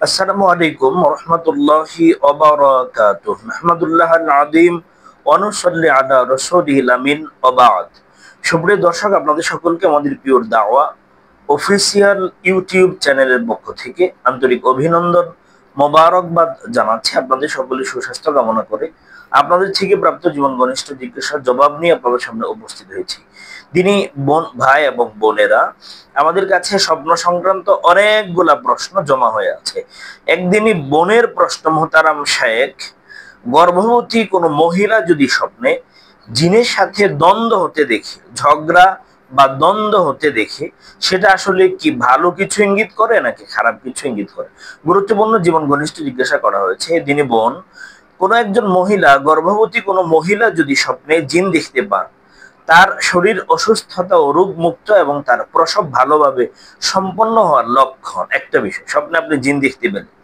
আসসালামু আলাইকুম রহমতুল্লাহি ওবারাকাতুহ। নাহমাদুল্লাহ আল আযীম ওয়া নুসাল্লি আলা রাসূলিল আমিন ওয়া বা'দ। সুপ্রিয় দর্শক, আপনাদের সকলকে আমাদের পিওর দাওয়া অফিসিয়াল ইউটিউব চ্যানেলের পক্ষ থেকে আন্তরিক অভিনন্দন, মোবারকবাদ জানাচ্ছি। আপনাদের সকলের সুস্বাস্থ্য কামনা করে আপনাদের থেকে প্রাপ্ত জীবন ঘনিষ্ঠ জিজ্ঞাসার জবাব নিয়ে আপনাদের সামনে উপস্থিত হয়েছি। তিনি ভাই এবং বোনেরা, আমাদের কাছে স্বপ্ন সংক্রান্ত অনেকগুলা প্রশ্ন জমা হয়ে আছে। একদিনই বোনের প্রশ্ন, মোহতারাম শেখ, গর্ভবতী কোনো মহিলা যদি স্বপ্নে জিনের সাথে দ্বন্দ্ব হতে দেখে, ঝগড়া বা দ্বন্দ্ব হতে দেখে, সেটা আসলে কি ভালো কিছু ইঙ্গিত করে নাকি খারাপ কিছু ইঙ্গিত করে? গুরুত্বপূর্ণ জীবন ঘনিষ্ঠ জিজ্ঞাসা করা হয়েছে। দিনী বোন, কোনো একজন মহিলা, গর্ভবতী কোনো মহিলা যদি স্বপ্নে জিন দেখতে পান, তার শরীর অসুস্থতা ও রোগ মুক্ত এবং তার প্রসব ভালোভাবে সম্পন্ন হওয়ার লক্ষণ একটা বিষয়। স্বপ্নে আপনি জিন দেখতে পেলেন।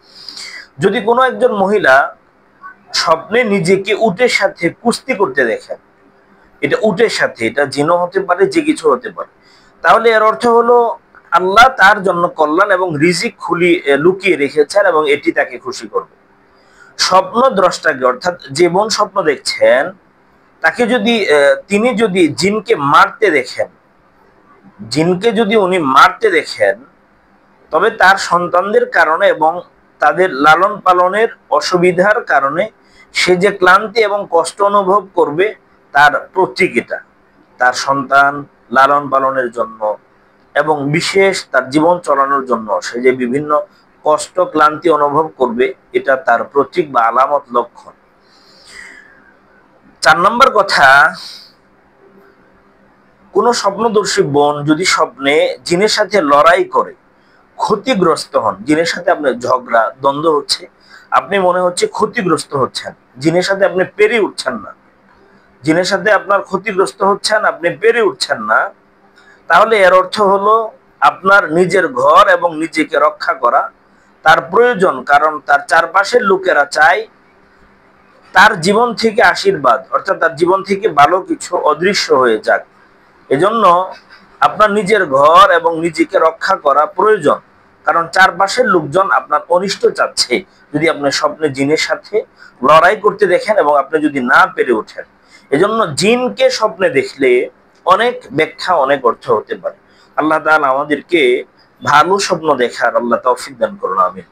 যদি কোনো একজন মহিলা স্বপ্নে নিজেকে উটের সাথে কুস্তি করতে দেখেন, এটা উটের সাথে, এটা জিনও হতে পারে, যে কিছু হতে পারে, তাহলে এর অর্থ হলো আল্লাহ তার জন্য কল্যাণ এবং রিজিক লুকিয়ে রেখেছেন এবং এটি তাকে খুশি করবে। স্বপ্ন দ্রষ্টাকে, অর্থাৎ যে বোন স্বপ্ন দেখছেন, তাকে যদি তিনি যদি জিনকে মারতে দেখেন, জিনকে যদি উনি মারতে দেখেন, তবে তার সন্তানদের কারণে এবং তাদের লালন পালনের অসুবিধার কারণে সে যে ক্লান্তি এবং কষ্ট অনুভব করবে, তার প্রতীক এটা। তার সন্তান লালন পালনের জন্য এবং বিশেষ তার জীবন চালানোর জন্য সে যে বিভিন্ন কষ্ট ক্লান্তি অনুভব করবে, এটা তার প্রতীক বা আলামত, লক্ষণ। 4 নম্বর কথা, কোন স্বপ্নদর্শী বোন যদি স্বপ্নে জিনের সাথে লড়াই করে ক্ষতিগ্রস্ত হন, জিনের সাথে আপনার ঝগড়া দ্বন্দ্ব হচ্ছে, আপনি মনে হচ্ছে ক্ষতিগ্রস্ত হচ্ছেন, জিনের সাথে আপনি পেরে উঠছেন না, জিনের সাথে আপনার ক্ষতিগ্রস্ত হচ্ছেন, আপনি পেরে উঠছেন না, তাহলে এর অর্থ হলো আপনার নিজের ঘর এবং নিজেকে রক্ষা করা তার প্রয়োজন। কারণ তার চারপাশের লোকেরা চায় তার জীবন থেকে আশীর্বাদ, অর্থাৎ তার জীবন থেকে ভালো কিছু অদৃশ্য হয়ে যাক। এজন্য আপনার নিজের ঘর এবং নিজেকে রক্ষা করা প্রয়োজন, কারণ চারপাশের লোকজন আপনার অনিষ্ট চাচ্ছে। যদি আপনি স্বপ্নে জিনের সাথে লড়াই করতে দেখেন এবং আপনি যদি না পেরে ওঠেন, এজন্য জিনকে স্বপ্নে দেখলে অনেক ব্যাখ্যা, অনেক অর্থ হতে পারে। আল্লাহ তাআলা আমাদেরকে ভালো স্বপ্ন দেখার আল্লাহ তৌফিক দান করুন, আমিন।